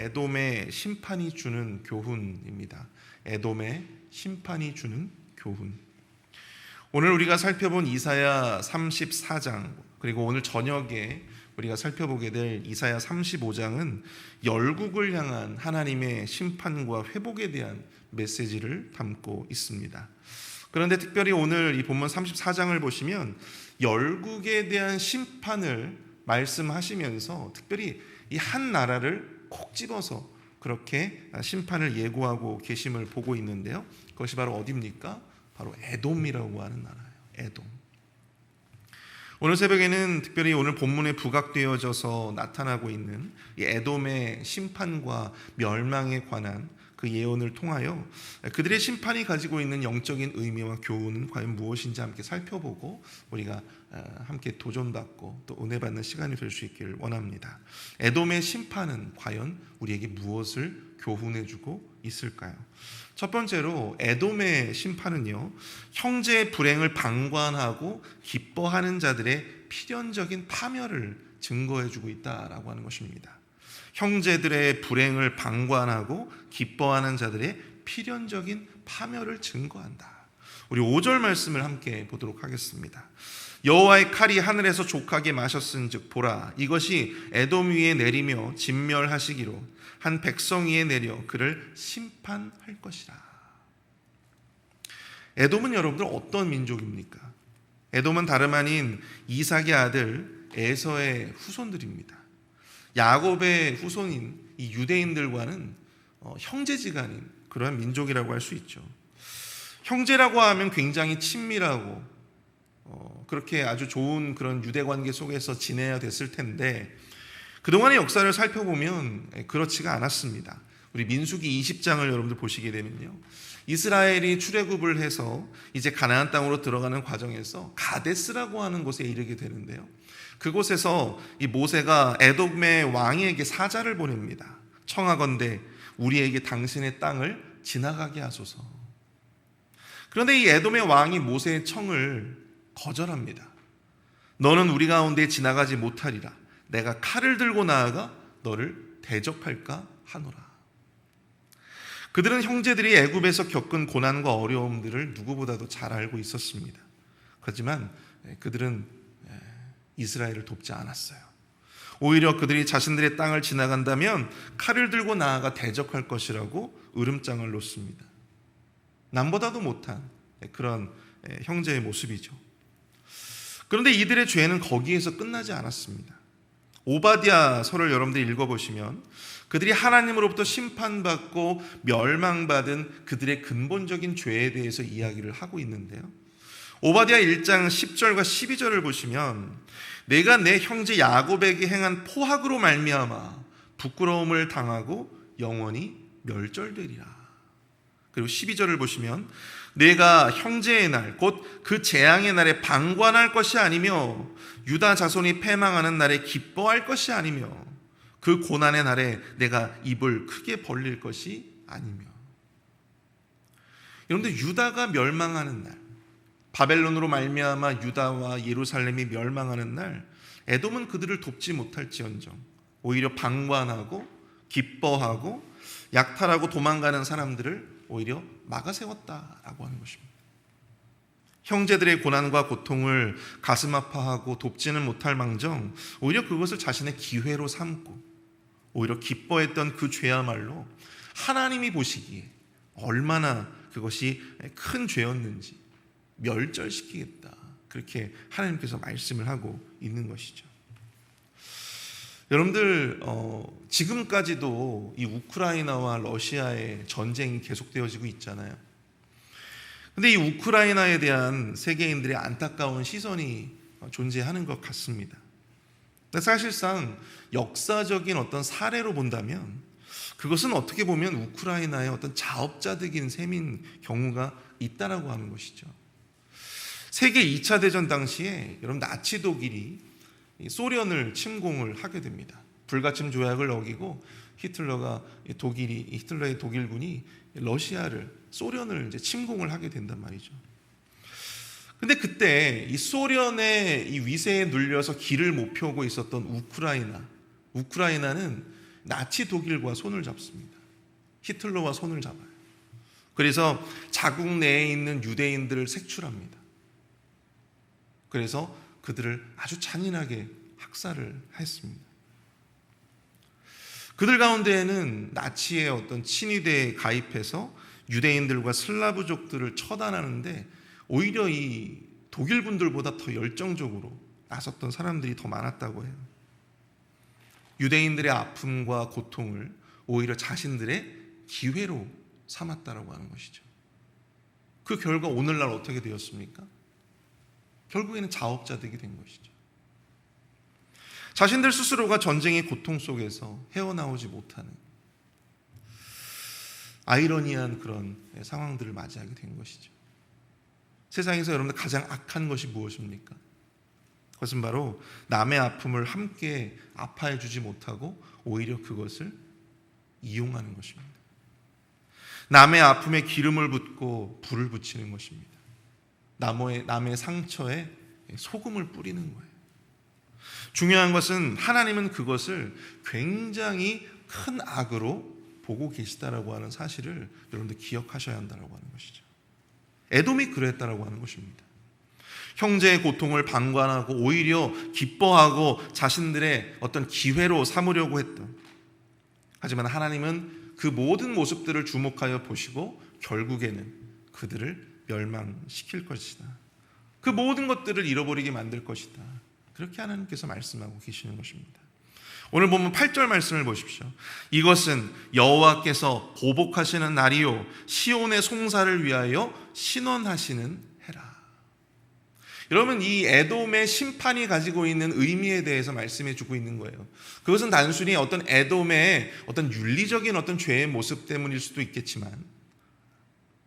에돔의 심판이 주는 교훈입니다. 에돔의 심판이 주는 교훈. 오늘 우리가 살펴본 이사야 34장, 그리고 오늘 저녁에 우리가 살펴보게 될 이사야 35장은 열국을 향한 하나님의 심판과 회복에 대한 메시지를 담고 있습니다. 그런데 특별히 오늘 이 본문 34장을 보시면 열국에 대한 심판을 말씀하시면서 특별히 이 한 나라를 콕 집어서 그렇게 심판을 예고하고 계심을 보고 있는데요. 그것이 바로 어디입니까? 바로 에돔이라고 하는 나라예요. 에돔. 오늘 새벽에는 특별히 오늘 본문에 부각되어져서 나타나고 있는 이 에돔의 심판과 멸망에 관한 그 예언을 통하여 그들의 심판이 가지고 있는 영적인 의미와 교훈은 과연 무엇인지 함께 살펴보고 우리가 함께 도전받고 또 은혜 받는 시간이 될 수 있기를 원합니다. 에돔의 심판은 과연 우리에게 무엇을 교훈해주고 있을까요? 첫 번째로 에돔의 심판은요, 형제의 불행을 방관하고 기뻐하는 자들의 필연적인 파멸을 증거해주고 있다라고 하는 것입니다. 형제들의 불행을 방관하고 기뻐하는 자들의 필연적인 파멸을 증거한다. 우리 5절 말씀을 함께 보도록 하겠습니다. 여호와의 칼이 하늘에서 족하게 마셨은즉 보라, 이것이 에돔 위에 내리며 진멸하시기로 한 백성 위에 내려 그를 심판할 것이라. 에돔은 여러분들 어떤 민족입니까? 에돔은 다름 아닌 이삭의 아들 에서의 후손들입니다. 야곱의 후손인 이 유대인들과는 형제지간인 그러한 민족이라고 할 수 있죠. 형제라고 하면 굉장히 친밀하고 그렇게 아주 좋은 그런 유대 관계 속에서 지내야 됐을 텐데 그동안의 역사를 살펴보면 그렇지가 않았습니다. 우리 민수기 20장을 여러분들 보시게 되면요, 이스라엘이 출애굽을 해서 이제 가나안 땅으로 들어가는 과정에서 가데스라고 하는 곳에 이르게 되는데요, 그곳에서 이 모세가 에돔의 왕에게 사자를 보냅니다. 청하건대 우리에게 당신의 땅을 지나가게 하소서. 그런데 이 에돔의 왕이 모세의 청을 거절합니다. 너는 우리 가운데 지나가지 못하리라. 내가 칼을 들고 나아가 너를 대적할까 하노라. 그들은 형제들이 애굽에서 겪은 고난과 어려움들을 누구보다도 잘 알고 있었습니다. 하지만 그들은 이스라엘을 돕지 않았어요. 오히려 그들이 자신들의 땅을 지나간다면 칼을 들고 나아가 대적할 것이라고 으름장을 놓습니다. 남보다도 못한 그런 형제의 모습이죠. 그런데 이들의 죄는 거기에서 끝나지 않았습니다. 오바댜서를 여러분들이 읽어보시면 그들이 하나님으로부터 심판받고 멸망받은 그들의 근본적인 죄에 대해서 이야기를 하고 있는데요, 오바댜 1장 10절과 12절을 보시면 내가 내 형제 야곱에게 행한 포악으로 말미암아 부끄러움을 당하고 영원히 멸절되리라. 그리고 12절을 보시면 내가 형제의 날 곧 그 재앙의 날에 방관할 것이 아니며 유다 자손이 패망하는 날에 기뻐할 것이 아니며 그 고난의 날에 내가 입을 크게 벌릴 것이 아니며. 여러분들, 유다가 멸망하는 날, 바벨론으로 말미암아 유다와 예루살렘이 멸망하는 날, 에돔은 그들을 돕지 못할지언정 오히려 방관하고 기뻐하고 약탈하고 도망가는 사람들을 오히려 막아세웠다라고 하는 것입니다. 형제들의 고난과 고통을 가슴 아파하고 돕지는 못할 망정 오히려 그것을 자신의 기회로 삼고 오히려 기뻐했던 그 죄야말로 하나님이 보시기에 얼마나 그것이 큰 죄였는지 멸절시키겠다, 그렇게 하나님께서 말씀을 하고 있는 것이죠. 여러분들, 지금까지도 이 우크라이나와 러시아의 전쟁이 계속되어지고 있잖아요. 근데 이 우크라이나에 대한 세계인들의 안타까운 시선이 존재하는 것 같습니다. 근데 사실상 역사적인 어떤 사례로 본다면 그것은 어떻게 보면 우크라이나의 어떤 자업자득인 셈인 경우가 있다라고 하는 것이죠. 세계 2차 대전 당시에 여러분 나치 독일이 소련을 침공을 하게 됩니다. 불가침 조약을 어기고 히틀러의 독일군이 러시아를, 소련을 이제 침공을 하게 된단 말이죠. 근데 그때 이 소련의 이 위세에 눌려서 길을 못 펴고 있었던 우크라이나는 나치 독일과 손을 잡습니다. 히틀러와 손을 잡아요. 그래서 자국 내에 있는 유대인들을 색출합니다. 그래서 그들을 아주 잔인하게 학살을 했습니다. 그들 가운데에는 나치의 어떤 친위대에 가입해서 유대인들과 슬라브족들을 처단하는데 오히려 이 독일 분들보다 더 열정적으로 나섰던 사람들이 더 많았다고 해요. 유대인들의 아픔과 고통을 오히려 자신들의 기회로 삼았다라고 하는 것이죠. 그 결과 오늘날 어떻게 되었습니까? 결국에는 자업자득이 된 것이죠. 자신들 스스로가 전쟁의 고통 속에서 헤어나오지 못하는 아이러니한 그런 상황들을 맞이하게 된 것이죠. 세상에서 여러분들 가장 악한 것이 무엇입니까? 그것은 바로 남의 아픔을 함께 아파해 주지 못하고 오히려 그것을 이용하는 것입니다. 남의 아픔에 기름을 붓고 불을 붙이는 것입니다. 남의 상처에 소금을 뿌리는 거예요. 중요한 것은 하나님은 그것을 굉장히 큰 악으로 보고 계시다라고 하는 사실을 여러분들 기억하셔야 한다라고 하는 것이죠. 에돔이 그랬다라고 하는 것입니다. 형제의 고통을 방관하고 오히려 기뻐하고 자신들의 어떤 기회로 삼으려고 했던, 하지만 하나님은 그 모든 모습들을 주목하여 보시고 결국에는 그들을 멸망시킬 것이다. 그 모든 것들을 잃어버리게 만들 것이다. 그렇게 하나님께서 말씀하고 계시는 것입니다. 오늘 보면 8절 말씀을 보십시오. 이것은 여호와께서 보복하시는 날이요 시온의 송사를 위하여 신원하시는 해라. 여러분, 이 에돔의 심판이 가지고 있는 의미에 대해서 말씀해 주고 있는 거예요. 그것은 단순히 어떤 에돔의 어떤 윤리적인 어떤 죄의 모습 때문일 수도 있겠지만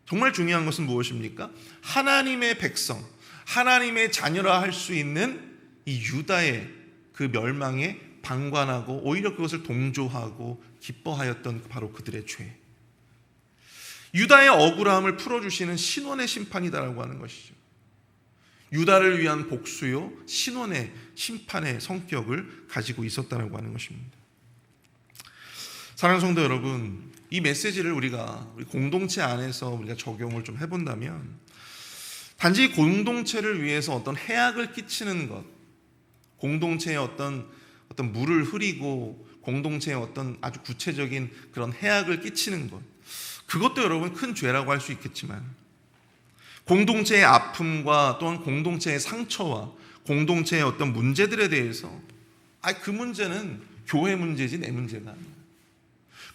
정말 중요한 것은 무엇입니까? 하나님의 백성, 하나님의 자녀라 할 수 있는 이 유다의 그 멸망에 방관하고 오히려 그것을 동조하고 기뻐하였던 바로 그들의 죄. 유다의 억울함을 풀어주시는 신원의 심판이다라고 하는 것이죠. 유다를 위한 복수요 신원의 심판의 성격을 가지고 있었다라고 하는 것입니다. 사랑하는 성도 여러분, 이 메시지를 우리 공동체 안에서 우리가 적용을 좀 해본다면 단지 공동체를 위해서 어떤 해악을 끼치는 것, 공동체에 어떤 물을 흐리고 공동체에 어떤 아주 구체적인 그런 해악을 끼치는 것, 그것도 여러분 큰 죄라고 할 수 있겠지만 공동체의 아픔과 또한 공동체의 상처와 공동체의 어떤 문제들에 대해서 그 문제는 교회 문제지 내 문제가 아니야.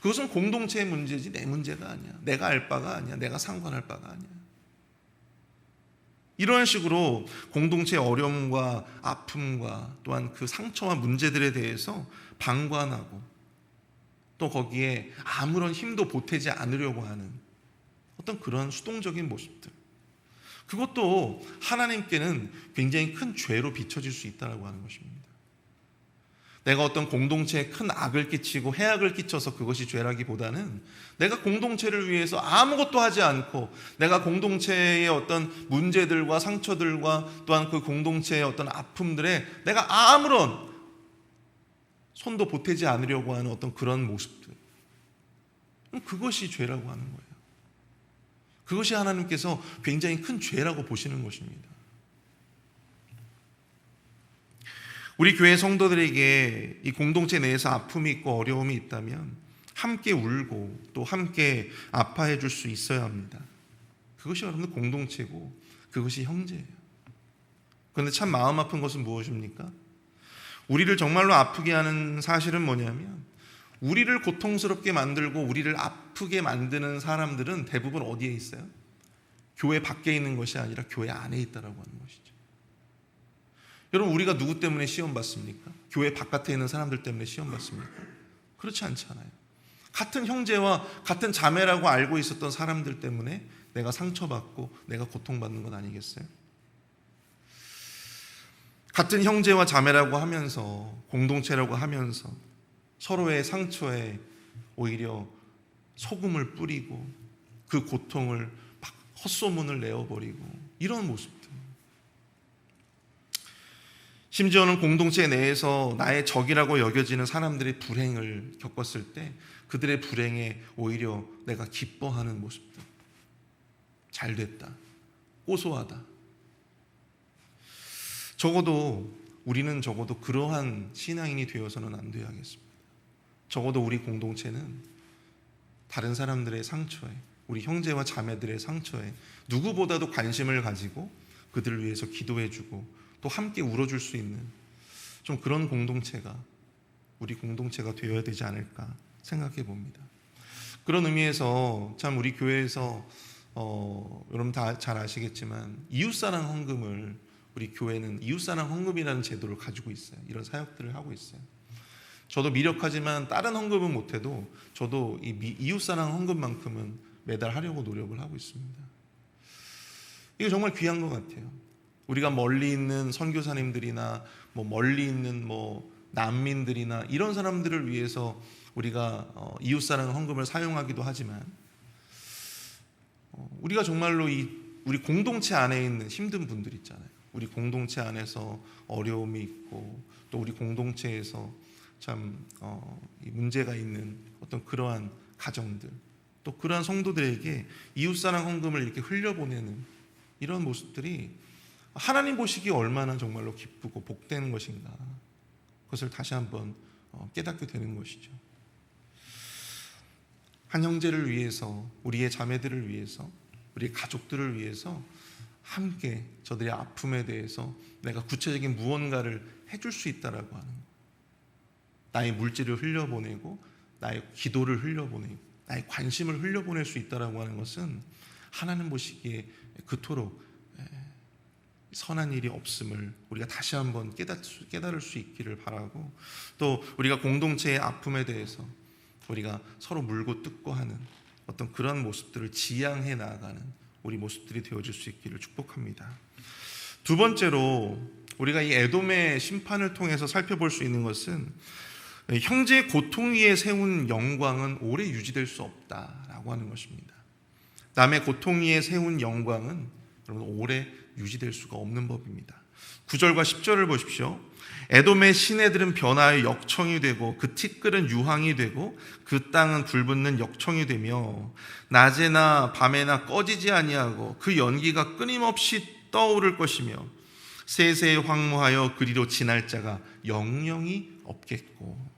그것은 공동체의 문제지 내 문제가 아니야. 내가 알 바가 아니야. 내가 상관할 바가 아니야. 이런 식으로 공동체의 어려움과 아픔과 또한 그 상처와 문제들에 대해서 방관하고 또 거기에 아무런 힘도 보태지 않으려고 하는 어떤 그런 수동적인 모습들, 그것도 하나님께는 굉장히 큰 죄로 비춰질 수 있다고 하는 것입니다. 내가 어떤 공동체에 큰 악을 끼치고 해악을 끼쳐서 그것이 죄라기보다는 내가 공동체를 위해서 아무것도 하지 않고 내가 공동체의 어떤 문제들과 상처들과 또한 그 공동체의 어떤 아픔들에 내가 아무런 손도 보태지 않으려고 하는 어떤 그런 모습들, 그것이 죄라고 하는 거예요. 그것이 하나님께서 굉장히 큰 죄라고 보시는 것입니다. 우리 교회 성도들에게 이 공동체 내에서 아픔이 있고 어려움이 있다면 함께 울고 또 함께 아파해 줄 수 있어야 합니다. 그것이 여러분들 공동체고 그것이 형제예요. 그런데 참 마음 아픈 것은 무엇입니까? 우리를 정말로 아프게 하는 사실은 뭐냐면 우리를 고통스럽게 만들고 우리를 아프게 만드는 사람들은 대부분 어디에 있어요? 교회 밖에 있는 것이 아니라 교회 안에 있다라고 하는 것이죠. 여러분, 우리가 누구 때문에 시험 받습니까? 교회 바깥에 있는 사람들 때문에 시험 받습니까? 그렇지 않잖아요. 같은 형제와 같은 자매라고 알고 있었던 사람들 때문에 내가 상처받고 내가 고통받는 건 아니겠어요? 같은 형제와 자매라고 하면서 공동체라고 하면서 서로의 상처에 오히려 소금을 뿌리고 그 고통을 막 헛소문을 내어버리고 이런 모습들. 심지어는 공동체 내에서 나의 적이라고 여겨지는 사람들의 불행을 겪었을 때 그들의 불행에 오히려 내가 기뻐하는 모습들. 잘 됐다. 고소하다. 우리는 적어도 그러한 신앙인이 되어서는 안 되어야겠습니다. 적어도 우리 공동체는 다른 사람들의 상처에, 우리 형제와 자매들의 상처에 누구보다도 관심을 가지고 그들을 위해서 기도해주고 또 함께 울어줄 수 있는 좀 그런 공동체가 우리 공동체가 되어야 되지 않을까 생각해 봅니다. 그런 의미에서 참 우리 교회에서 여러분 다 잘 아시겠지만 이웃사랑 헌금을, 우리 교회는 이웃사랑 헌금이라는 제도를 가지고 있어요. 이런 사역들을 하고 있어요. 저도 미력하지만 다른 헌금은 못해도 저도 이 이웃사랑 헌금만큼은 매달 하려고 노력을 하고 있습니다. 이게 정말 귀한 것 같아요. 우리가 멀리 있는 선교사님들이나 멀리 있는 난민들이나 이런 사람들을 위해서 우리가 이웃사랑 헌금을 사용하기도 하지만 우리가 정말로 우리 공동체 안에 있는 힘든 분들 있잖아요. 우리 공동체 안에서 어려움이 있고 또 우리 공동체에서 참 문제가 있는 어떤 그러한 가정들, 또 그러한 성도들에게 이웃사랑 헌금을 이렇게 흘려보내는 이런 모습들이 하나님 보시기에 얼마나 정말로 기쁘고 복되는 것인가, 그것을 다시 한번 깨닫게 되는 것이죠. 한 형제를 위해서, 우리의 자매들을 위해서, 우리의 가족들을 위해서 함께 저들의 아픔에 대해서 내가 구체적인 무언가를 해줄 수 있다라고 하는 것. 나의 물질을 흘려보내고 나의 기도를 흘려보내고 나의 관심을 흘려보낼 수 있다라고 하는 것은 하나님 보시기에 그토록 선한 일이 없음을 우리가 다시 한번 깨달을 수 있기를 바라고, 또 우리가 공동체의 아픔에 대해서 우리가 서로 물고 뜯고 하는 어떤 그런 모습들을 지향해 나아가는 우리 모습들이 되어질 수 있기를 축복합니다. 두 번째로 우리가 이 에돔의 심판을 통해서 살펴볼 수 있는 것은 형제의 고통 위에 세운 영광은 오래 유지될 수 없다라고 하는 것입니다. 남의 고통 위에 세운 영광은 여러분 오래 유지될 수가 없는 법입니다. 9절과 10절을 보십시오. 에돔의 시내들은 변하여 역청이 되고 그 티끌은 유황이 되고 그 땅은 불붙는 역청이 되며 낮에나 밤에나 꺼지지 아니하고 그 연기가 끊임없이 떠오를 것이며 세세에 황무하여 그리로 지날 자가 영영이 없겠고.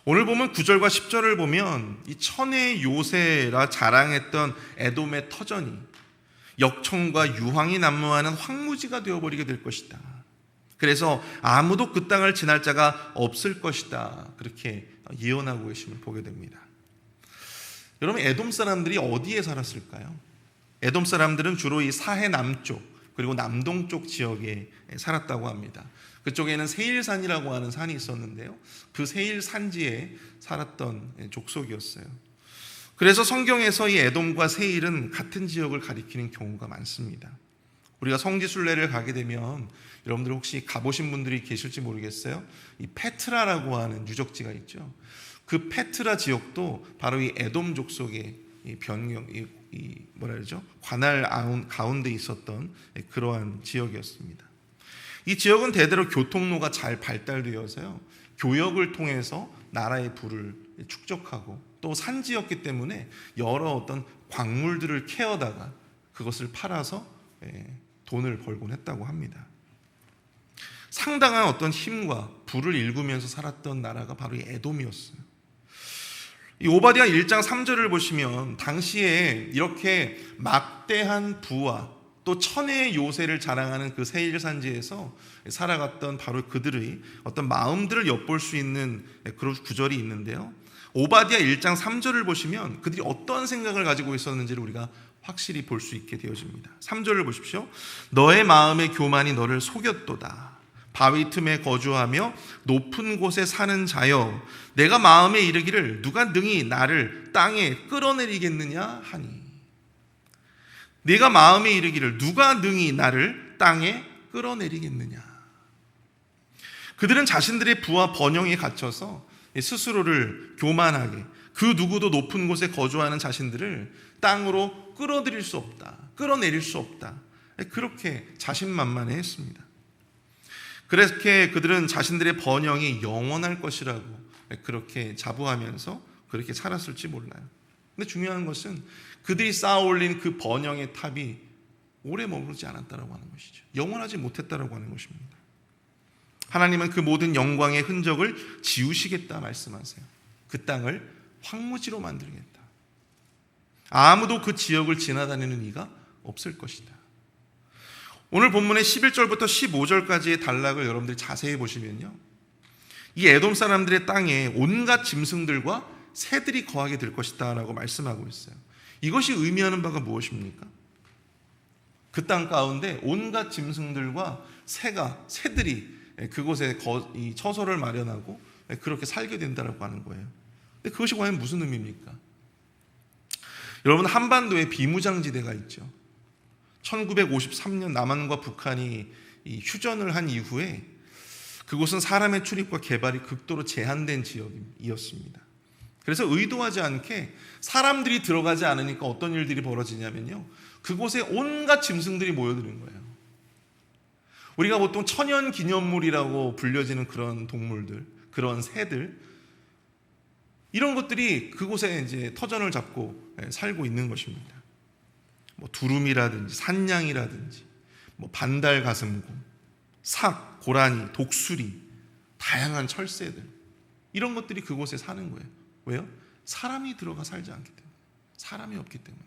오늘 보면 9절과 10절을 보면 이 천혜의 요새라 자랑했던 에돔의 터전이 역청과 유황이 난무하는 황무지가 되어버리게 될 것이다. 그래서 아무도 그 땅을 지날 자가 없을 것이다. 그렇게 예언하고 계심을 보게 됩니다. 여러분, 에돔 사람들이 어디에 살았을까요? 에돔 사람들은 주로 이 사해 남쪽 그리고 남동쪽 지역에 살았다고 합니다. 그쪽에는 세일산이라고 하는 산이 있었는데요, 그 세일 산지에 살았던 족속이었어요. 그래서 성경에서 이 에돔과 세일은 같은 지역을 가리키는 경우가 많습니다. 우리가 성지순례를 가게 되면 여러분들 혹시 가보신 분들이 계실지 모르겠어요. 이 페트라라고 하는 유적지가 있죠. 그 페트라 지역도 바로 이 에돔 족속의 관할 가운데 있었던 그러한 지역이었습니다. 이 지역은 대대로 교통로가 잘 발달되어서요, 교역을 통해서 나라의 부를 축적하고 또 산지였기 때문에 여러 어떤 광물들을 캐어다가 그것을 팔아서 돈을 벌곤 했다고 합니다. 상당한 어떤 힘과 부를 일구면서 살았던 나라가 바로 이 에돔이었어요. 이 오바댜 1장 3절을 보시면 당시에 이렇게 막대한 부와 또 천혜의 요새를 자랑하는 그 세일 산지에서 살아갔던 바로 그들의 어떤 마음들을 엿볼 수 있는 그런 구절이 있는데요, 오바댜 1장 3절을 보시면 그들이 어떤 생각을 가지고 있었는지를 우리가 확실히 볼 수 있게 되어집니다. 3절을 보십시오. 너의 마음의 교만이 너를 속였도다. 바위 틈에 거주하며 높은 곳에 사는 자여, 내가 마음에 이르기를 누가 능히 나를 땅에 끌어내리겠느냐 하니. 내가 마음에 이르기를 누가 능히 나를 땅에 끌어내리겠느냐. 그들은 자신들의 부와 번영에 갇혀서 스스로를 교만하게, 그 누구도 높은 곳에 거주하는 자신들을 땅으로 끌어들일 수 없다, 끌어내릴 수 없다, 그렇게 자신만만해 했습니다. 그렇게 그들은 자신들의 번영이 영원할 것이라고 그렇게 자부하면서 그렇게 살았을지 몰라요. 근데 중요한 것은 그들이 쌓아 올린 그 번영의 탑이 오래 머무르지 않았다라고 하는 것이죠. 영원하지 못했다라고 하는 것입니다. 하나님은 그 모든 영광의 흔적을 지우시겠다 말씀하세요. 그 땅을 황무지로 만들겠다. 아무도 그 지역을 지나다니는 이가 없을 것이다. 오늘 본문의 11절부터 15절까지의 단락을 여러분들이 자세히 보시면요, 이 에돔 사람들의 땅에 온갖 짐승들과 새들이 거하게 될 것이다 라고 말씀하고 있어요. 이것이 의미하는 바가 무엇입니까? 그 땅 가운데 온갖 짐승들과 새들이 그곳에 처소를 마련하고 그렇게 살게 된다고 하는 거예요. 근데 그것이 과연 무슨 의미입니까? 여러분, 한반도에 비무장지대가 있죠. 1953년 남한과 북한이 휴전을 한 이후에 그곳은 사람의 출입과 개발이 극도로 제한된 지역이었습니다. 그래서 의도하지 않게 사람들이 들어가지 않으니까 어떤 일들이 벌어지냐면요, 그곳에 온갖 짐승들이 모여드는 거예요. 우리가 보통 천연기념물이라고 불려지는 그런 동물들, 그런 새들, 이런 것들이 그곳에 이제 터전을 잡고 살고 있는 것입니다. 뭐 두루미라든지 산냥이라든지 뭐 반달가슴곰, 삭, 고라니, 독수리, 다양한 철새들, 이런 것들이 그곳에 사는 거예요. 왜요? 사람이 들어가 살지 않기 때문에, 사람이 없기 때문에.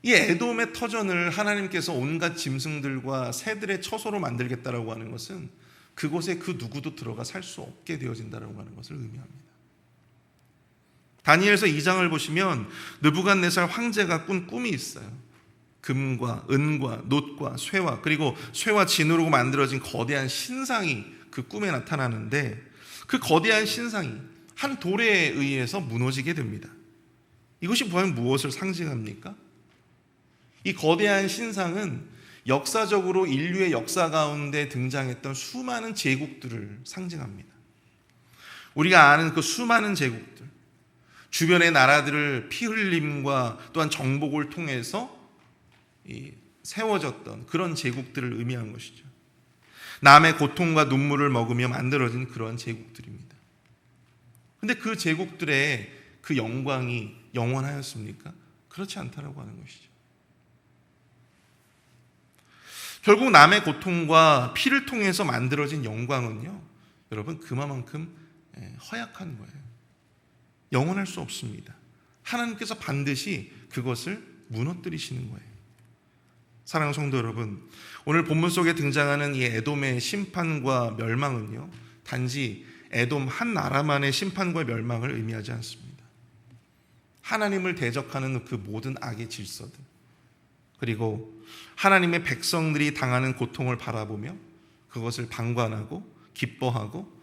이 에돔의 터전을 하나님께서 온갖 짐승들과 새들의 처소로 만들겠다라고 하는 것은 그곳에 그 누구도 들어가 살 수 없게 되어진다라고 하는 것을 의미합니다. 다니엘서 2장을 보시면 느부갓네살 황제가 꾼 꿈이 있어요. 금과 은과 놋과 쇠와, 그리고 쇠와 진으로 만들어진 거대한 신상이 그 꿈에 나타나는데, 그 거대한 신상이 한 돌에 의해서 무너지게 됩니다. 이것이 과연 무엇을 상징합니까? 이 거대한 신상은 역사적으로 인류의 역사 가운데 등장했던 수많은 제국들을 상징합니다. 우리가 아는 그 수많은 제국들, 주변의 나라들을 피 흘림과 또한 정복을 통해서 세워졌던 그런 제국들을 의미한 것이죠. 남의 고통과 눈물을 먹으며 만들어진 그런 제국들입니다. 그런데 그 제국들의 그 영광이 영원하였습니까? 그렇지 않다라고 하는 것이죠. 결국 남의 고통과 피를 통해서 만들어진 영광은요, 여러분, 그만큼 허약한 거예요. 영원할 수 없습니다. 하나님께서 반드시 그것을 무너뜨리시는 거예요. 사랑하는 성도 여러분, 오늘 본문 속에 등장하는 이 에돔의 심판과 멸망은요, 단지 에돔 한 나라만의 심판과 멸망을 의미하지 않습니다. 하나님을 대적하는 그 모든 악의 질서들, 그리고 하나님의 백성들이 당하는 고통을 바라보며 그것을 방관하고 기뻐하고,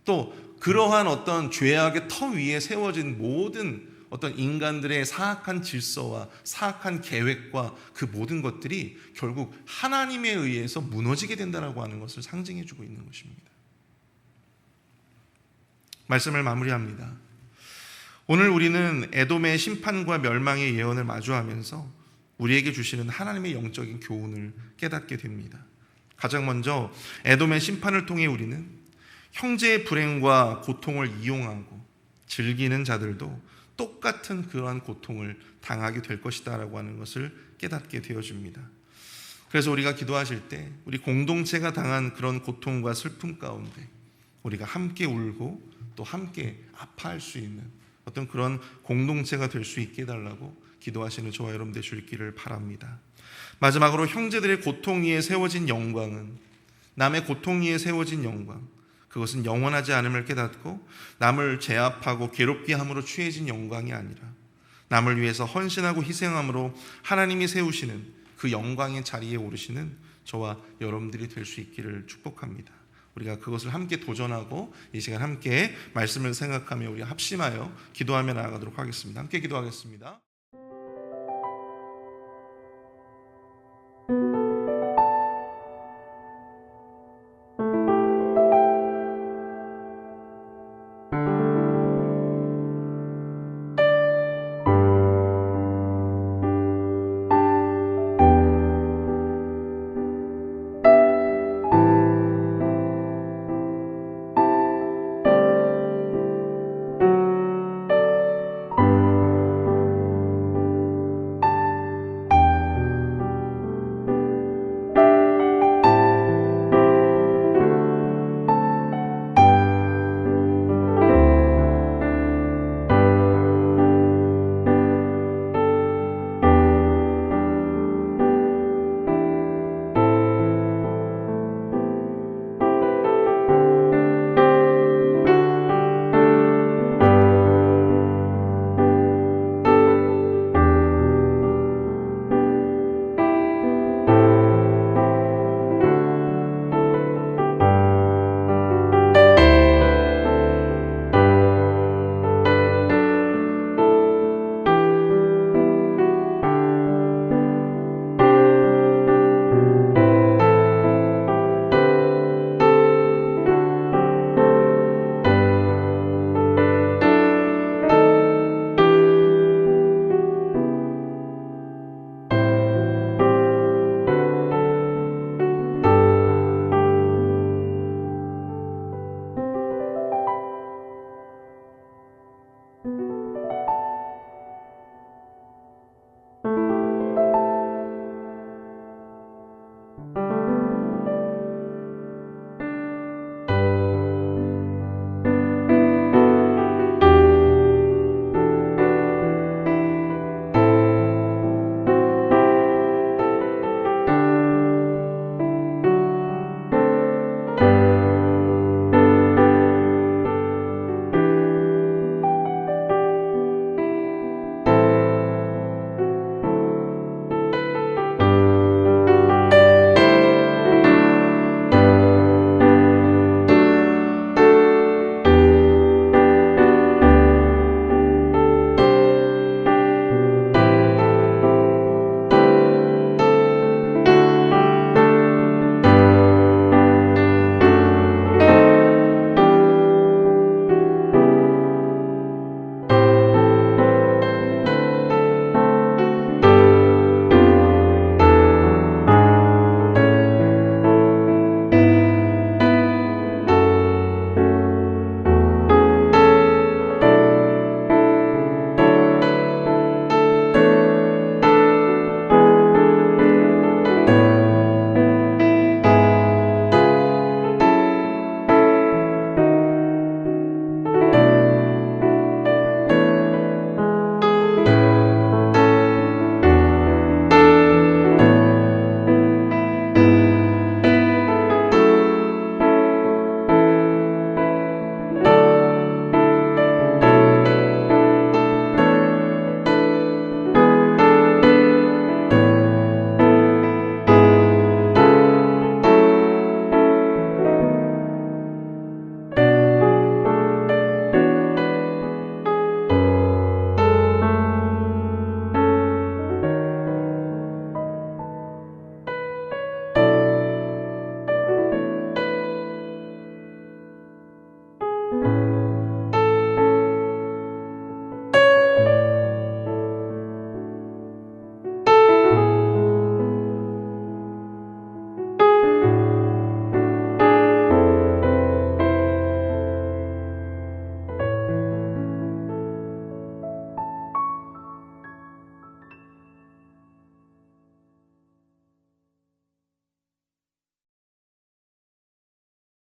또 그러한 어떤 죄악의 터 위에 세워진 모든 어떤 인간들의 사악한 질서와 사악한 계획과 그 모든 것들이 결국 하나님에 의해서 무너지게 된다라고 하는 것을 상징해 주고 있는 것입니다. 말씀을 마무리합니다. 오늘 우리는 에돔의 심판과 멸망의 예언을 마주하면서 우리에게 주시는 하나님의 영적인 교훈을 깨닫게 됩니다. 가장 먼저 에돔의 심판을 통해 우리는 형제의 불행과 고통을 이용하고 즐기는 자들도 똑같은 그러한 고통을 당하게 될 것이다 라고 하는 것을 깨닫게 되어집니다. 그래서 우리가 기도하실 때 우리 공동체가 당한 그런 고통과 슬픔 가운데 우리가 함께 울고 또 함께 아파할 수 있는 어떤 그런 공동체가 될 수 있게 해달라고 기도하시는 저와 여러분 되시기를 바랍니다. 마지막으로 형제들의 고통 위에 세워진 영광은, 남의 고통 위에 세워진 영광, 그것은 영원하지 않음을 깨닫고 남을 제압하고 괴롭게 함으로 취해진 영광이 아니라 남을 위해서 헌신하고 희생함으로 하나님이 세우시는 그 영광의 자리에 오르시는 저와 여러분들이 될 수 있기를 축복합니다. 우리가 그것을 함께 도전하고 이 시간 함께 말씀을 생각하며 우리가 합심하여 기도하며 나아가도록 하겠습니다. 함께 기도하겠습니다.